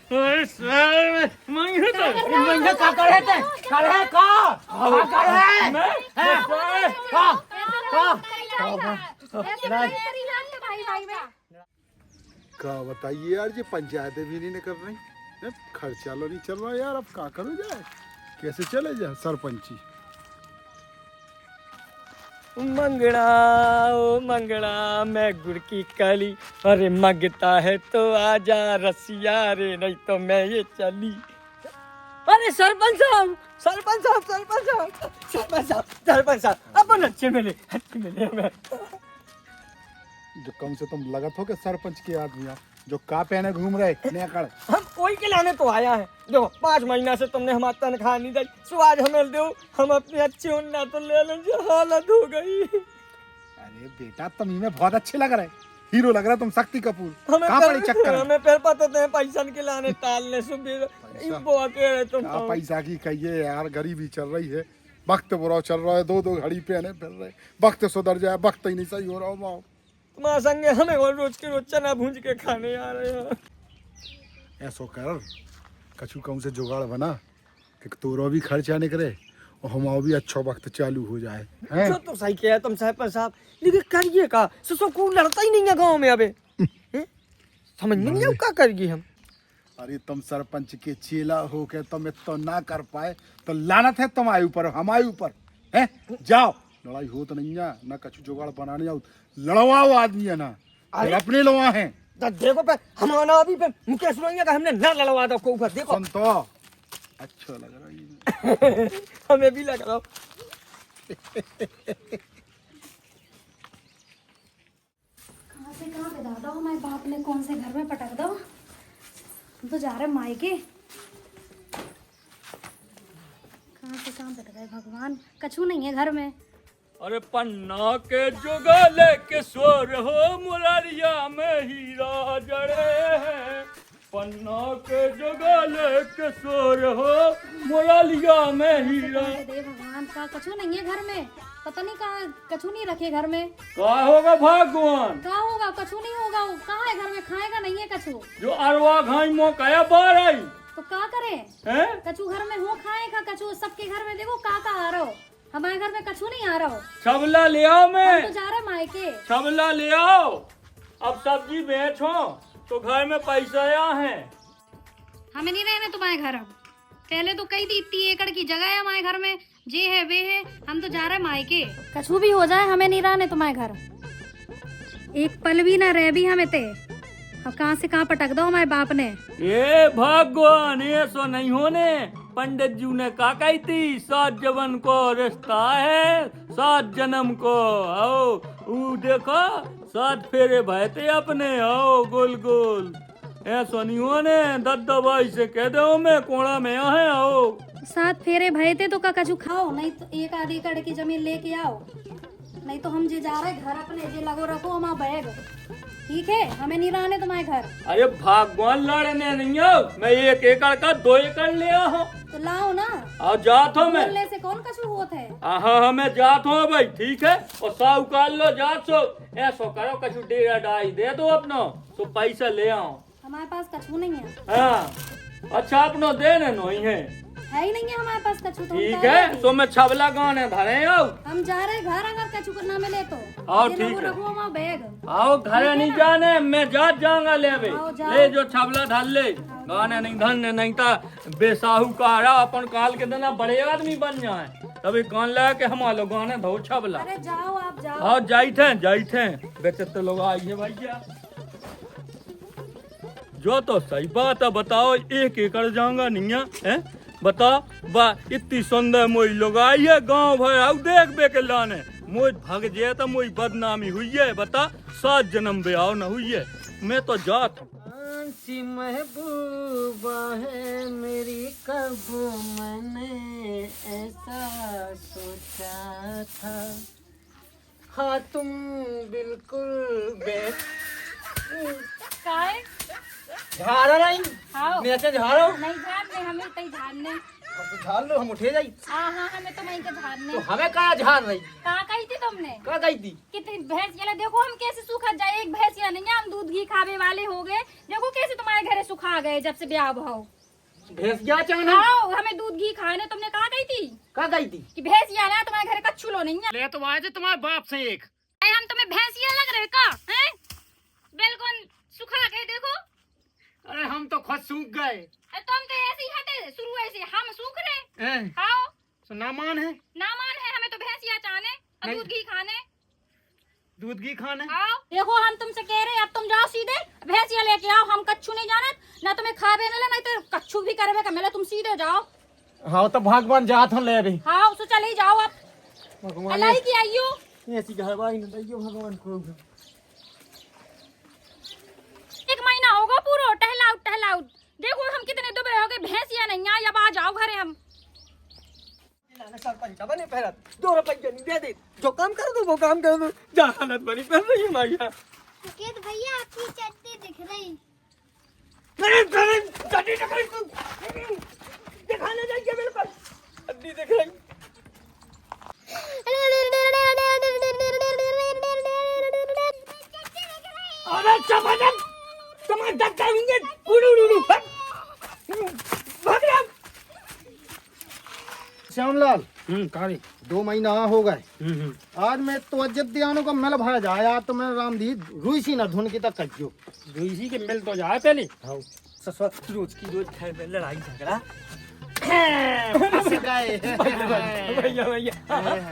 मंगे का करे थे करे का करे का बताइए यार, ये पंचायतें भी नहीं कर रही, खर्चा लो नहीं चल रहा यार। अब क्या करो जाए, कैसे चले जाए सरपंची। मंगड़ा ओ मंगड़ा मैं गुड़ की कली, अरे मंगता है तो आजा रसिया रे, नहीं तो मैं ये चली। अरे सरपंच साहब सरपंच साहब सरपंच साहब सरपंच साहब सरपंच साहब अपन अच्छे मिले हमें। जो कम से कम लगत हो के सरपंच के आदमी आप जो का पहने घूम रहे नेकड़। हम कोई के लाने तो आया है। देखो 5 महीना से तुमने हमारी तनख्वाह नहीं दी, सो आज हमें दो, हम अपने अच्छे उन्ना तो ले लें, जो हालत हो गई। अरे बेटा तुम में बहुत अच्छे लग रहे, हीरो लग रहा तुम, शक्ति कपूर। हमें फिर पता तो पैसा के लाने टालने सुबह तुम पैसा की कहिए यार, गरीबी चल रही है, वक्त बुरा चल रहा है, 2 घड़ी पहने फिर रहे, वक्त सुधर जाए, वक्त ही नहीं सही हो रहा हो। माओ तुम्हारे संगे हमें और रोज के रोज चना भूंज के खाने आ रहे हैं। ऐसा कर कछु कम से जुगाड़ बना कि तोरो भी खर्चा निकले और हमारा भी अच्छा वक्त चालू हो जाए। हैं तो सही किया तुम सरपंच साहब, लेकिन करिए का ससुर को लड़ता ही नहीं है गांव में अबे। समझ में नहीं आया क्या करिए हम। अरे तुम सरपंच के चेला हो के तुम इतना ना कर पाए तो लानत है तुम्हारे ऊपर, हमारे ऊपर है। जाओ लड़ाई हो तो नहीं है ना, कछु जुगाड़ बनाने आओ, लड़वाओ आदमी है ना, अपने लड़वा है। देखो पे हमारा अभी पे मुकेश रोइया का हमने ना लड़वा दो को ऊपर देखो। सुन तो अच्छा लग रहा है हमें भी लग रहा। कहाँ से कहाँ पे दादा हमारे बाप ने कौन से घर में पटक दो, हम तो जा रहे मायके। कहाँ से कहाँ पटक गए भगवान, कछु नहीं है घर में। अरे पन्ना के जुगाले के स्वर हो मुरारिया में हीरा जड़े हैं, पन्ना के जुगाले के स्वर हो मुरारिया में हीरा। दे भगवान का कछु नहीं है घर में, पता नहीं कहाँ कछु नहीं रखे घर में। क्या होगा भगवान, क्या होगा, कछु नहीं होगा, वो कहाँ है घर में, खाएगा नहीं है कछु। जो अरवा घाई मो कया बार आई तो क्या करे, कछु घर में हो खाएगा कछु, सबके घर में देखो का आ रहा हो, हमारे घर में कछु नहीं आ रहा हो। छबला ले आओ, मैं तो जा रहे मायके। छबला ले आओ, अब सब्जी बेचो तो घर में पैसा आया है। हमें नहीं रहने तुम्हारे घर, अब पहले तो कई थी 30 एकड़ की जगह है हमारे घर में, जे है वे है, हम तो जा रहे मायके। कछु भी हो जाए हमें नहीं रहने तुम्हारे घर, एक पल भी ना रह भी हमें ते। अब कहाँ से कहाँ पटक दो हमारे बाप ने। ये भगवान ये सो नहीं होने, पंडित जी ने कहा कही थी 7 जन्म को रिश्ता है 7 जन्म को। आओ वो देखो 7 फेरे भय थे अपने, आओ गोल गोल ऐसा नहीं होने, दद्दाबाई से कह दो मैं कोड़ा में है। आओ 7 फेरे भय थे तो का कछु खाओ, नहीं तो 1 आधी एकड़ की जमीन लेके आओ, नहीं तो हम जे जा रहे घर अपने जे लगो रखो हमारा बैग, ठीक है, हमें नहीं रहने तुम्हारे घर। अरे भगवान लड़ने नहीं हो, मैं 1 एकड़ का 2 एकड़ ले आओ तो लाओ ना, और जात हो मैं बोलने से कौन कछु होत है। हाँ मैं जात हूँ भाई, ठीक है, और साहूकार लो जात सो ऐसो करो कछु डेरा डाई दे दो अपनो तो पैसा ले आओ। हमारे पास कछु नहीं है। हाँ अच्छा अपनो देने नहीं है ही नहीं है हमारे पास कछु, तो ठीक है, तो मैं छबला गाने धरे आओ, हम जा रहे घर, अगर कछु करना मिले तो आओ ये ठीक लोगो है, रखो हमारा बैग। आओ घरे नहीं जाने, मैं जात जाऊंगा ले बे, आओ, जाओ। ले जो छबला धर ले, गाने नहीं धरने, नहीं था बेसाहू का रहा अपन काल के देना बड़े आदमी बन जाए, तभी कान लगा के हम लोग गाने धो छबला। अरे जाओ आप जाओ। आओ जाइते बेचते लोग आइए भैया, जो तो सही बात है, बताओ 1 एकड़ जाऊंगा नहीं है, बता बा इतनी सुंदर मोई लोग आई है गाँव भर, आओ देख बे के लाने मोई भाग जाए तो मोई बदनामी हुई है, बता 7 जन्म ब्याह न हुई है, मैं तो जात हूँ। सी महबूबा है मेरी, कब मैंने ऐसा सोचा था, हाँ तुम बिल्कुल काय झाड़ा नहीं हाँ मैं से झाड़ो नहीं झाड़ने, हमें तई झाड़ने तो झाड़ लो, हम उठे जाई। हाँ हाँ हमें तो वहीं के झाड़ने। तो हमें कहाँ झाड़ रही? कहाँ कही थी तुमने? कहाँ गई थी? कितनी भैंस ये देखो हम कैसे सूखा जाए, एक भैंस या नहीं है, हम दूध घी खावे वाले हो गए। देखो कैसे तुम्हारे घरे सुखा गए जब से ब्याह भाव। भैंस क्या चाहना? आओ हमें दूध घी खाने। तुमने कहाँ गई थी? कहाँ गई थी? कि भैंस या ना तुम्हारे घरे कच्छू लो नहीं है। ले तो आए थे तुम्हारे बाप से एक। अरे हम तुम्हें भैंसिया लग रहे का हैं? बिल्कुल सुखा गए देखो। अरे हम तो खुद सूख गए। तुम तो ऐसे ही हटे शुरू ऐसे, हम सूख रहे। हैं? आओ तो नामान है? नामान है, हमें तो भैंसिया चाहने और नहीं। दूध घी खाने। दूध घी खाने? आओ देखो हम तुमसे कह रहे हैं, अब तुम जाओ सीधे भैंसिया लेके आओ। हम कच्छू नहीं जानत ना, तुम्हें खावे न ले नहीं तो कच्छू भी करवे का मिले। तुम सीधे जाओ। हाँ तो भगवान जात हो ले रही। हाँ तो चले जाओ अब। भगवान अलाई की आइयो। ऐसी घरवाई न दैयो भगवान को। एक महीना होगा पूरा टहलाउट टहलाउट। देखो हम कितने दुबरे हो गए, भैंसिया नहीं आई। अब आ जाओ घरे हम। सरपंच बने फेरत 2 रुपये नहीं दे दे, जो काम कर दो वो काम कर दो। जहानत बनी कर रही है भैया। सुकेत भैया आपकी चड्डी दिख रही। चड्डी दिख रही, दिखाने जाइए बिल्कुल चड्डी दिख रही। अरे चमन तुम्हारे डक जाएंगे उड़ू उड़ू भाग रहा। श्यामलाल कारी। 2 महीना हो गए। आज मैं तो अजत दियानो का मिल भर जाया तो मैं रामधी रुई सी न धुन की तक कज्जो इसी के मिल तो जाए पहले। रोज की रोज घर में लड़ाई झगड़ा। भैया भैया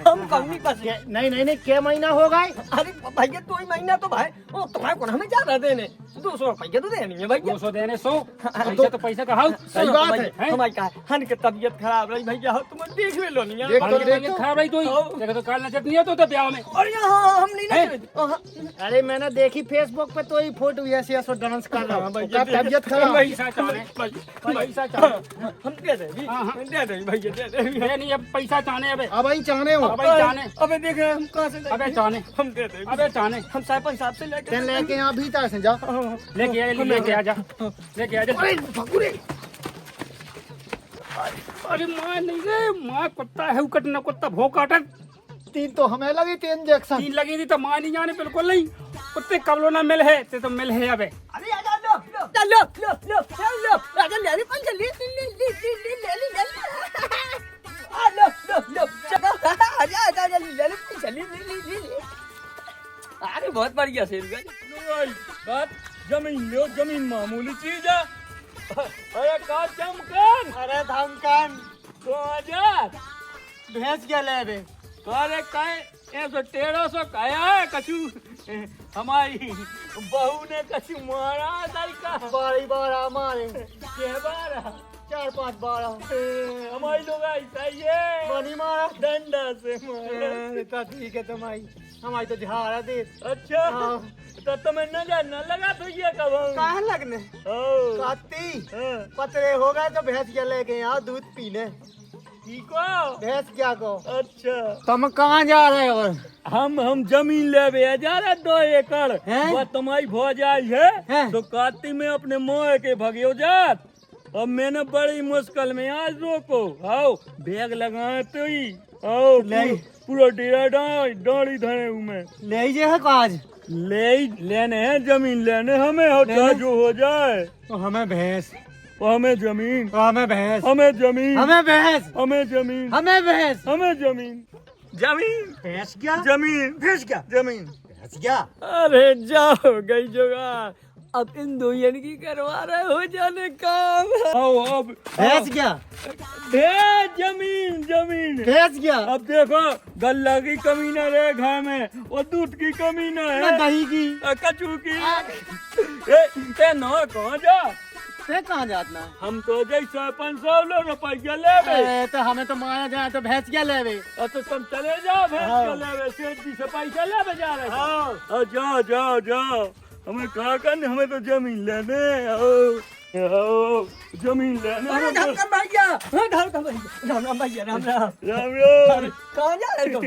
हम कम नहीं फंसे। नहीं क्या महीना हो गए? अरे भैया 2 ही महीना तो भाई ओ तुम्हारे को हमें ज्यादा देने 200 रुपये तो देनी है भैया। 200 देने 100 पैसा तो पैसा का हाउ। सही बात है। हमारी का हन के तबीयत खराब रही भैया, तुम देख ले लो नहीं। देख तो खराब रही तो देखो तो काल नजर नहीं तो ब्याह में। और यहाँ हम नहीं ना। अरे मैंने देखी फेसबुक पे तो ये फोटो ऐसे ऐसे डांस कर रहा हूँ। भैया, तबियत खराब। पैसा चाहने पैसा चाहने हम दे दे दे दे भैया दे दे। ये नहीं अब पैसा चाहने अबे अब ही चाहने हो? अबे चाहने अबे देख रहे हैं हम कहाँ से देंगे? अबे चाहने हम दे दे अबे चाहने हम सरपंच साहब से लेके लेके यहाँ भीतर से जा। लेके आ जा लेके आ जा। अरे माँ नहीं रे, माँ कुत्ता है कट न कुत्ता भो काटत। 3 तो हमें लगी 3 इंजेक्शन। 3 लगी थी तो माँ नहीं जाने बिल्कुल नहीं। कुत्ते कब ना मिल है ते तो मिल है अबे। अरे आजा लो लो लो लो लो लो आजा ले ले पंच ले ले आ लो लो लो चलो आजा आजा ले ले पंच ले। अरे बहुत बढ़िया सेल गई। बात जमीन लो, जमीन मामूली चीज है। अरे का चमकन, अरे धमकान 2000 भैंस क्या ले बे? अरे काहे 1300 काया है कछु। हमारी बहू ने कछु मारा दाई का। बारी बार मारे के बारा 4-5 बार हमारी लोग ऐसा ही है, बनी मारा। डंडा से मारा। तो ठीक है तुम्हारी हमारी तो झाड़ा दे। अच्छा हाँ। तो तुम्हें नजर न लगा तो ये कब कहाँ लगने काती पतरे हो गए तो भैंस क्या लेके यहाँ दूध पीने। ठीक हो? भैंस क्या को? अच्छा तुम कहाँ जा रहे हो? हम जमीन ले बे जा रहे 2 एकड़ हैं? वो तुम्हारी भो जाई है हैं? तो काती में अपने मोह के भगियो जात। अब मैंने बड़ी मुश्किल में आज रोको। आओ बैग लगाए तो ही आओ पूरा डेरा डाड़ी धरे हूँ मैं। ले जे है काज लेने हैं जमीन लेने हमें हो चाहे जो हो जाए। तो हमें भैंस हमें जमीन हमें भैंस हमें जमीन हमें भैंस हमें जमीन हमें भैंस हमें जमीन जमीन भैंस क्या जमीन भैंस क्या जमीन। भैंस क्या? अरे जाओ गई जुगाड़, अब इन दोयन की करवा रहे हो जाने काम। आओ अब भैंस क्या? भेज जमीन जमीन। भैंस क्या? अब देखो गल्ला की कमी न रहे घर में और दूध की कमी न है, दही की कचू की। ए न कहाँ जा, ते कहाँ जातना? हम तो जैसे 500 रुपया ले गए। तो हमें तो मारा जाए तो भैंस क्या ले बे? तो तुम चले जाओ भैंस के ले सेठ जी से पैसा ले जा रहे। जाओ जाओ जाओ, हमें कहा करने, हमें तो जमीन लेने। आओ जमीन लेने। भैया राम राम भैया राम राम राम राम। कहाँ जा रहे तुम?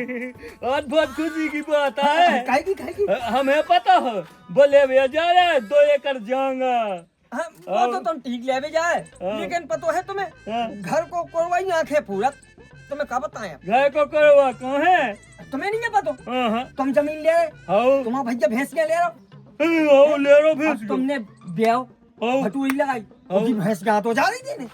आज बहुत खुशी की बात है। खाएगी खाएगी हमें पता है बोले भैया जा रहे 2 एकड़ जाऊंगा। वो तो तुम ठीक ले भी जाए, लेकिन पता है तुम्हें घर को कोई आंखें पूरा तुम्हें क्या बताएं? घर को करवा कहाँ है? तुम्हें नहीं है पता? हाँ तुम जमीन ले रहे, हाँ तुम्हारा भैया भैंस के ले रहा, हाँ ले रो भैंस को। तुमने ब्याह हाँ। भटूरी लगाई, उसकी भैंस कहाँ तो जा रही थी ने?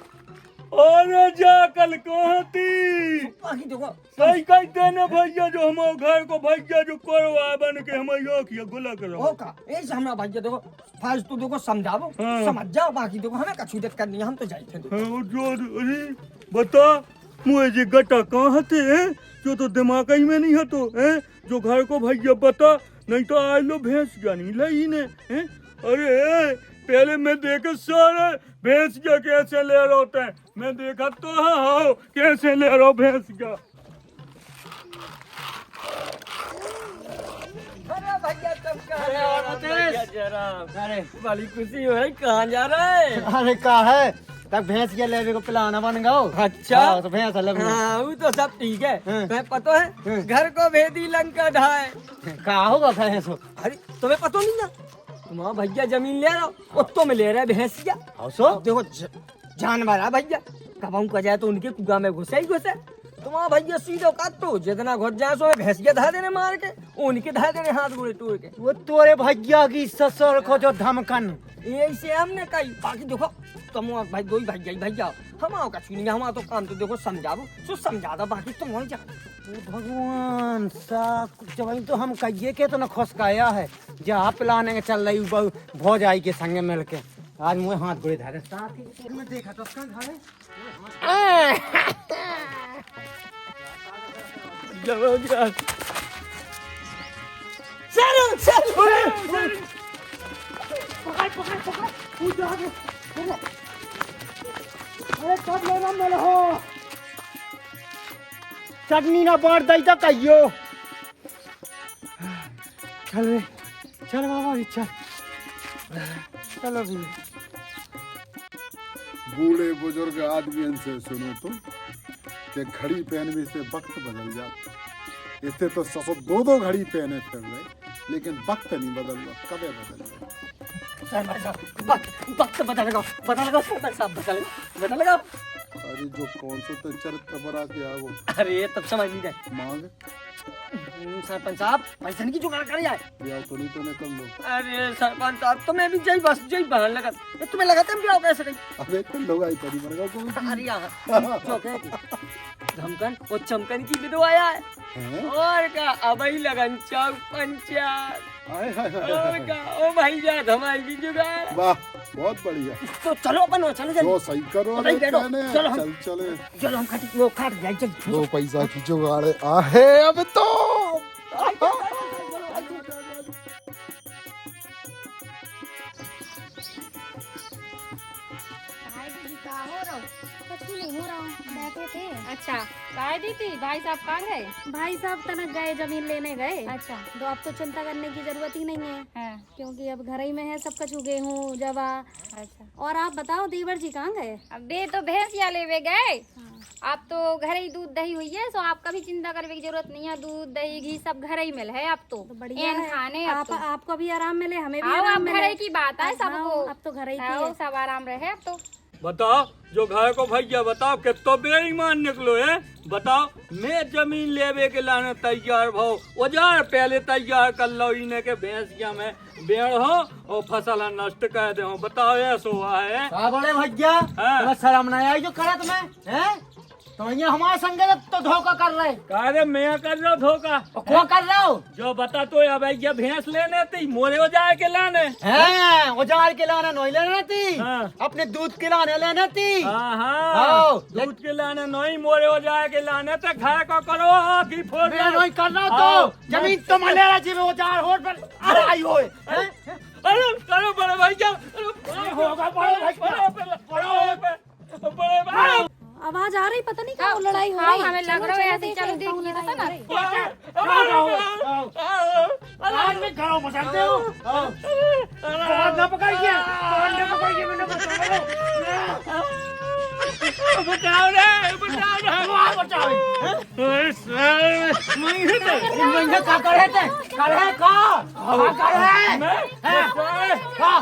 अरे जा कल कहाँ थी? बाकी देखो सही कहते न भैया, जो हमारे घर को भैया जो करवा बन के हमारे आँखिया गुला करो। हो का ऐसे हमारा भैया देखो फर्ज तो देखो समझाओ, हाँ। समझ जाओ, बाकी देखो हमें कछु दिक्कत करनी है, हम तो जाए थे। हाँ, जो अरे बता मुझे गटा कहाँ थे हैं? जो तो दिमाग ही में नहीं है तो हैं? जो घर को भैया बता, नहीं तो आज लो भैंस जानी लाई ने हैं? अरे पहले मैं देखा सारे भैंस का कैसे ले रहे होते हैं, मैं देखा तो हाँ कैसे ले रहा भैंस का। अरे भैया तुम कहाँ जरा अरे बड़ी खुशी हो रही, कहाँ जा रहे हैं? अरे का है तक भैंस के लेवे को पिलाना बन गओ। अच्छा हाँ, तो भैंस अलग में। हाँ वो तो सब ठीक है, तुम्हें पता है घर को भेदी लंका ढाए। का होगा भैंस हो? अरे तुम्हें पता नहीं ना, तुम्हारा भैया जमीन ले रहा, उत्तो में ले रहा है भैंसिया। सो देखो जानवर है भैया, कब का जाए तो उनके कुआ में घुसे ही घुसे। तुम्हारा भैया सीधो काटो, जितना घुस जाए सो भैंसिया धा देने मार के, उनके धा देने हाथ गोड़े तोड़ के। वो तोरे भैया की ससुर को जो धमकन ऐसे हमने कही, बाकी देखो तुम भाई दो ही भैया हमारा का छीनी, हमारा तो काम तो देखो समझाओ, सो समझा दो, बाकी तुम वहीं जा। भगवान सा जब तो हम कहिए के तो न खुशकाया है जा पिलाने के चल रही भौजाई के संगे मिल के। आज मुझे हाथ गोड़े धारे साथ ही मैं देखा तो उसका घर है। जबरदस्त। चलो चलो चटनी ना बांट दई तो कहियो। चल रे चल बाबा भी चल। चलो भी बूढ़े बुजुर्ग आदमी से सुनो तुम कि घड़ी पहनने से वक्त बदल जाता। इससे तो 102 घड़ी पहने फिर रहे, लेकिन वक्त नहीं बदल रहा, कबे बदल रहा। वक्त बदल लगा सरपंच साहब, बदल लगा। अरे जो कौन सा तो चरित्र बना के आ वो अरे तब समझ नहीं जाए मांग सरपंच साहब, पैसे की जुगाड़ कर जाए। ब्याह तो नहीं तो कर लो। अरे सरपंच साहब तुम्हें भी जय बस जय बहन लगा, तुम्हें लगा तुम ब्याह कैसे नहीं? अबे तो लोग आई तरी बनेगा कौन? अरे यहाँ धमकन और चमकन की विधवा आया है, हैं? और क्या अबई लगन चौक पंचायत, हाय हाय हाय और हाय। क्या ओ भैया धमाई की जुगाड़। वाह बहुत बढ़िया। तो चलो अपन चलो जो सही करो बताइए, अरे बैठो। कहने। चलो हम- चल चले चलो हम खाटी वो खाट जाए चल। 2 पैसा की जुगाड़ आहे अब तो। कुछ भी नहीं हो रहा हूँ, बैठे थे। अच्छा काय दी थी? भाई साहब कहाँ गए? भाई साहब तनक गए, जमीन लेने गए। अच्छा तो अब तो चिंता करने की जरूरत ही नहीं है, हाँ क्योंकि अब घर ही में है सब कुछ, गेहूँ जवा। अच्छा। और आप बताओ देवर जी कहाँ गए? अब बे तो भैंस या लेवे गए, आप तो घर ही दूध दही हुई है, सो आपका भी चिंता करने की जरूरत नहीं है, दूध दही घी सब घर ही मिल है। अब तो बढ़िया एन है। खाने अब तो। आपको भी आराम मिले, हमें भी आओ, आराम अब मिले। घर ही की बात है सबको। अब तो घर ही की आओ, है। सब आराम रहे अब तो। बताओ जो घर को भैया बताओ कि तो बेईमान निकलो है। बताओ मैं जमीन लेवे के लाने तैयार भाव औजार पहले तैयार कर लो, इन्हें के भैंसिया में बेड़ हो और फसल नष्ट कर दे हो। बताओ ऐसा हुआ है? का बड़े भैया हाँ। तुम्हें शर्म नहीं आई जो करा तुम्हें हैं? तो ये हमारे संगे तो धोखा कर रहे। अरे मैं कर रहा धोखा को कर रहे हो? जो बता तो अब भैया भैंस लेने थी मोरे औजार के लाने। हैं औजार के लाना नहीं लेना थी, हाँ। अपने दूध के लाने लेना थी। हाँ आओ, हाँ दूध के लाने नहीं मोरे औजार के लाने तो घर को करो की फोड़ मैं नहीं कर रहा आओ। तो जमीन तो मैं ले रहा जी में औजार होड़ पर आई होए हैं? अरे करो बड़े भैया, होगा बड़े भैया। आवाज आ रही, पता नहीं क्या लड़ाई हो रही। हमें लग रहा है ऐसे चलो देखिए तो ना। आज में घरों में सकते हो बहुत ना पकड़िए मैंने बचाओ रे बचाओ रे। महीने का करे थे करे का करे का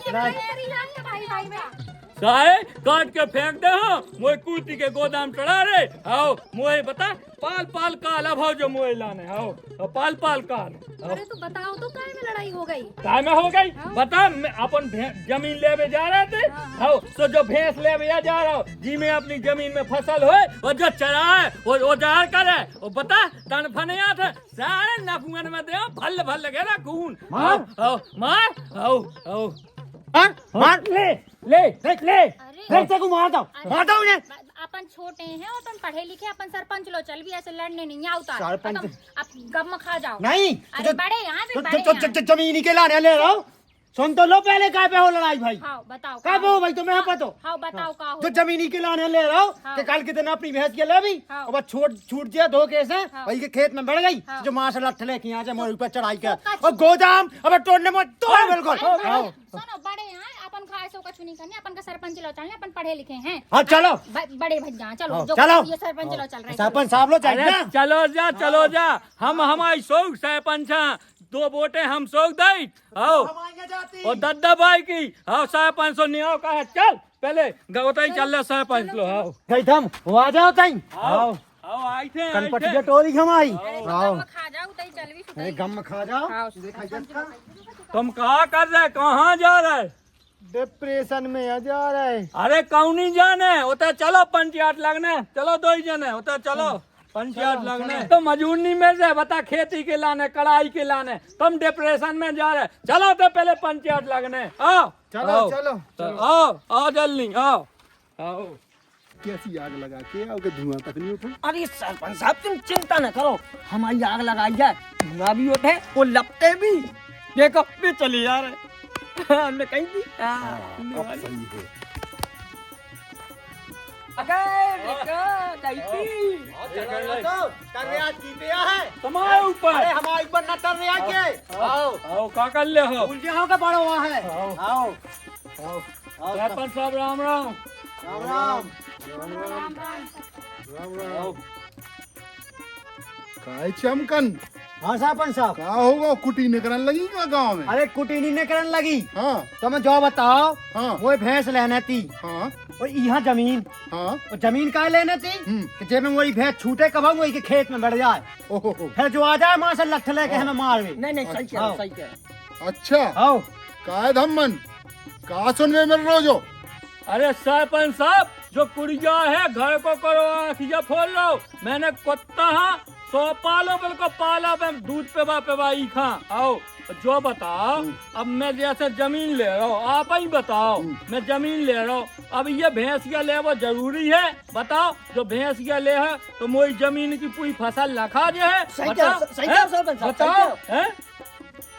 भाई में साहे काट के फेंक दे हो मोए कुर्ती के गोदाम चढ़ा रे आओ मोए बता पाल पाल काल अब हो जो मोए लाने आओ पाल पाल काल अरे तो बताओ तो काय में लड़ाई हो गई? काय में हो गई बता अपन जमीन लेवे जा रहे थे आओ तो जो भैंस लेवे जा रहा हो जी में अपनी जमीन में फसल हो और जो चराए वो जार करे वो बता तन फनिया थे सारे नफुन में दे भल भल लगे ना खून मार आओ मार आओ आओ मार ले को मार दो उन्हें। अपन छोटे हैं और अपन पढ़े लिखे अपन सरपंच लो चल भी ऐसे लड़ने नहीं आता सरपंच आप गम खा जाओ नहीं अरे बड़े यहाँ पे बड़े जमीन के लाने ले रहा हूँ सुन तो लो पहले काय पे हो लड़ाई भाई हाँ बताओ काय पे हो भाई तुम्हें पता हाँ बताओ का हो जो जमीनी के लाने ले रहा हूँ कि कल के दिन अपनी भैंस के ले भी हाँ। और बस छूट दिया दो केस है हाँ। भाई के खेत में बढ़ गई हाँ। जो मां से लठ लेके यहाँ से मोर ऊपर चढ़ाई कर और गोदाम अब तोड़ने में तोड़ बिल्कुल सुनो बड़े यहाँ अपन खाए सो कछु नहीं करने अपन का सरपंच लो चलने अपन पढ़े लिखे हैं हाँ चलो बड़े भैया चलो जो चलो ये सरपंच लो चल रहे सरपंच साहब लो चाहिए अरे चलो जा हम हमारी शौक सरपंच हैं 2 वोटें हम शौक दई आओ और दद्दा भाई की आओ सरपंच सो नियो का है चल पहले गवताई चल रहा सरपंच लो आओ गई थम वो आ जाओ ताई आओ आओ आई थे कनपट के टोरी हमारी आओ खा जाओ तई चल भी अरे गम खा जाओ तुम कहा कर रहे कहाँ जा रहे डिप्रेशन में जा रहे अरे कौनी जाने उतर चलो पंचायत लगने चलो 2 ही जने उतर चलो पंचायत लगने तो मजूरनी में से बता खेती के लाने कढ़ाई के लाने तुम डिप्रेशन में जा रहे चलो तो पहले पंचायत लगने आओ चलो आओ जल्दी आओ आओ कैसी आग लगा के आओगे धुआं तक नहीं उठा। अरे सरपंच साहब तुम चिंता न करो हमारी आग लगाई है धुआं भी उठे वो लपटे भी देखो भी चली जा रहे हमने कही थी अब सही है। तुम्हारे ऊपर अरे हमारे ऊपर न तर रहा के आओ आओ का कर ले हो उलझे का बड़ा हुआ है आओ सरपंच साहब राम राम राम काय चमकन हाँ सरपंच साहब का होगा कुटी निकलने लगी क्या गाँव में। अरे कुटीनी ने करने लगी हाँ तो मैं जो बताओ हाँ वो भैंस लेने थी हाँ और यहाँ जमीन हाँ और जमीन का लेने थी कि जब में वही भैंस छूटे कब वही के खेत में बढ़ जाए ओहो फिर जो आ जाए मां से लठ लेके हमें मार गई नहीं सही कह रहे हो, सही कह रहे हो। अच्छा आओ काय धम्मन का सुनने मिल रहा जो। अरे सरपंच साहब जो कुड़िया है घर को करो आँखिया खोल लो मैंने कुत्ता हाँ 100 पालो बिल्कुल पाला मैं दूध पेवा ई खा आओ जो बताओ अब मैं जैसे जमीन ले रहा हूँ आप ही बताओ मैं जमीन ले रहा हूँ अब ये भैंसिया ले वो जरूरी है बताओ जो भैंसिया ले है तो मोई जमीन की पूरी फसल लखा जो है सही कह रहे हो, सही कह रहे हो, सरपंच साहब, सही कह बताओ रहे हो। हैं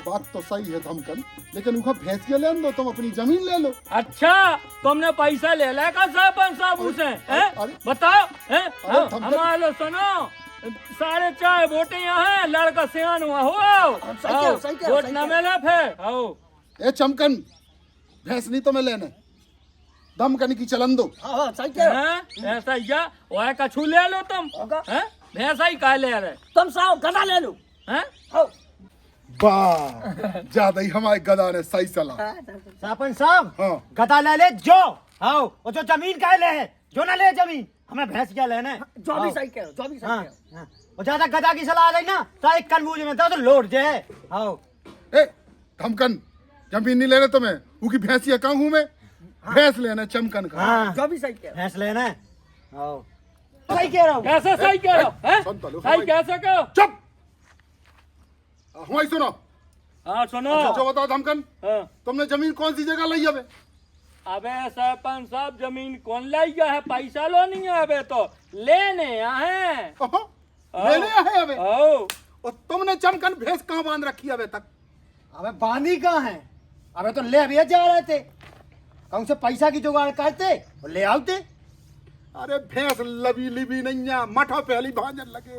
बात तो सही है धमकन लेकिन उनका भैंसिया ले दो तुम अपनी जमीन ले लो। अच्छा तुमने पैसा ले लिया का सरपंच साहब उसे हैं अरे बताओ हैं धमकन- हमारे लो सुनो 4.5 वोटे यहाँ है लड़का सियान हुआ हो आओ सही कह रहे हो, सही कह रहे हो, वोट सही न कह रहे मिला फिर आओ ए चमकन भैंस नहीं तुम्हें लेने दमकन की चलन दो। हाँ सही कह रहे हो। हैं ऐसा क्या वह कछू ले लो तुम हैं भैंसा ही का ले रहे तुम साहब गदा ले लो हैं वाह ज्यादा ही हमारे गदा ने सही सलाह। सरपंच साहब हाँ गदा ले ले जो आओ और जो जमीन का ले है जो ना ले जमीन हमें भैंस क्या लेना है जो भी सही कह रहे हो, जो भी सही कह हाँ, रहे हो। हाँ। और ज्यादा गदा की सलाह आ गई ना तो एक कन्फ्यूज में तो लोट जाए आओ ए धमकन जमीन नहीं लेने तुम्हें उनकी भैंसिया कहाँ घूमे भैंस लेना चमकन का। हाँ जो भी सही कह रहे भैंस लेना है आओ सही कह रहा हूँ कैसे सही करो हैं सुन तो लो, सही कैसे करो चुप हमारी सुनो। हाँ सुनो अच्छा बताओ धमकन हाँ। तुमने जमीन कौन सी जगह ली अबे। अबे सरपंच साहब जमीन कौन लाई गया है पैसा लो नहीं है अबे तो लेने आए ओहो, लेने आए अबे आओ और तुमने चमकन भैंस कहाँ बांध रखी अबे तक। अबे बांधी कहाँ है अबे तो ले भी जा रहे थे कौन से पैसा की जुगाड़ करते और ले आते अरे भैंस लबी लिबी नहीं है मठा पहली भांजन लगे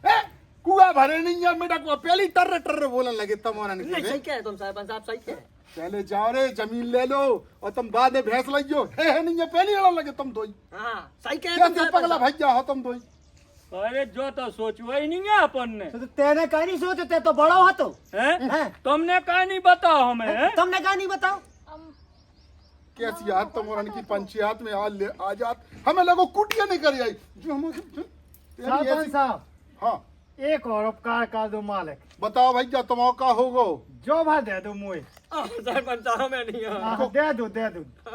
ए कुआ भरे नहीं है मेरा कुआ पहली टर्र टर्र बोलने लगे तमोना नहीं ने सही कह रहे हो तुम सरपंच साहब सही कह रहे हो। पहले जाओ रे जमीन ले लो और तुम बाद में भैंस लाइयो है नहीं है पहली लड़न लगे तुम दो ही हाँ सही कह रहे हो तुम कैसे सरपंच पगला साहब। भैया हो तुम दो ही। अरे जो तो सोचो ही नहीं है अपन ने। तो तेने कहा नहीं सोचे, ते तो बड़ा हो तो हैं? तुमने कहा नहीं बताओ हमें हैं? तुमने कहा नहीं बताओ। कैसी याद तुम्हारा की पंचायत में आ जात हमें लगो कुटिया नहीं कर आई जो हम सरपंच साहब, हाँ एक और उपकार कर दो मालिक, बताओ भैया तुम का होगो जो भर दे दो मुझे। सरपंच साहब में नहीं है। दे दो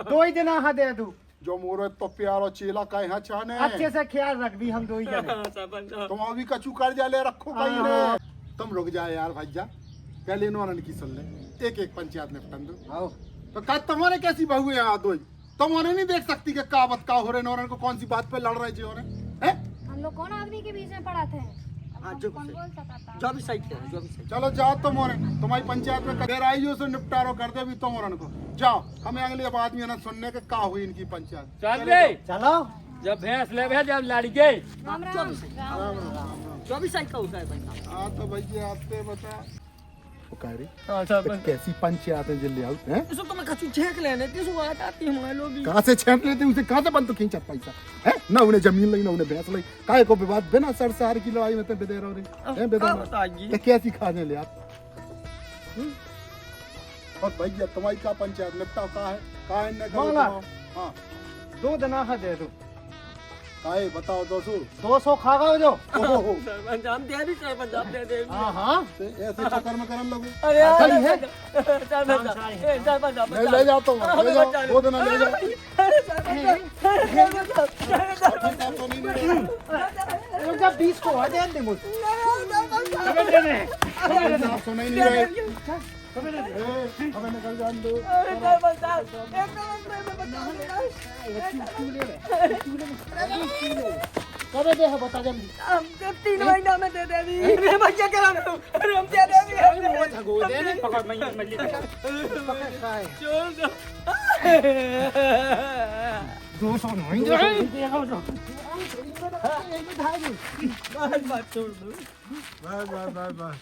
2 ही दिन दे दो। जो मोरे तो प्यारो चेला का यहाँ चाहने अच्छे से ख्याल रख भी हम 2 ही जने। सरपंच साहब तुम अभी कचू कर जा ले रखो कहीं ने तुम रुक जाए यार भैया, पहले इन्होंने की सुन ले, एक पंचायत निपटन दो। आओ तो का तुम्हारे कैसी बहू है यहाँ दो, तुम्हारे नहीं देख सकती कि कावत का हो रहे नौरन को कौन सी बात पे लड़ रहे जी हो रहे हैं? हम लोग कौन आदमी के बीच में पड़ा थे? कौन बोल सकता था? जो भी साइड है, जो भी साइड। चलो जाओ तुम्हारे, तुम्हारी पंचायत में देर आई हो से निपटारो कर दे भी तुम्हारन को। जाओ, हमें अगले आदमी ना सुनने के का हुई इनकी पंचायत। चल गए चलो। जब भैंस ले भे जब लड़ गई। राम राम। राम राम राम। जो भी साइड का होता है भाई। हाँ तो भैया आपसे बता कह रही हाँ सरपंच कैसी पंचायत है जिले आउट हैं? इसको तो मैं कछु छेक लेने ती सो बात आती हमारे लोग भी। कहाँ से छेप लेते उसे कहाँ से बंद तो खींचा पैसा है ना, उन्हें जमीन लगी ना उन्हें भैंस लगी, काहे को विवाद बिना सर सार की लड़ाई में तो बेदे रहो रे हैं बेदे बताइए तो कैसी खाने ले आप। और भैया तुम्हारी का पंचायत निपटाओ का है ने करो माला। हाँ 2 दिन दे दो। काहे बताओ 200 200 खा गए जो। ओहो सरपंच हम दे भी सरपंच आप दे दे। हाँ हाँ ते ऐसे चक्कर में करन लोगे अरे यार चली है। सरपंच सरपंच आप ले जाओ तुम ले जाओ 2 दिन ले जाओ तो नहीं ले जब 20 को आ दे मुझे। आप सुन ही नहीं रहे हमें निकल जान दो। सरपंच साहब एक मिनट में बता कब दे है बता जल्दी। हम 3 महीना में दे देवी। मैं भैया कह रहा हूं अरे हम दे देवी। भगो दे ने पकड़ मैं पकड़ खाए। छोड़ दो 200 नहीं दे। बस छोड़ दो। बस बस बस बस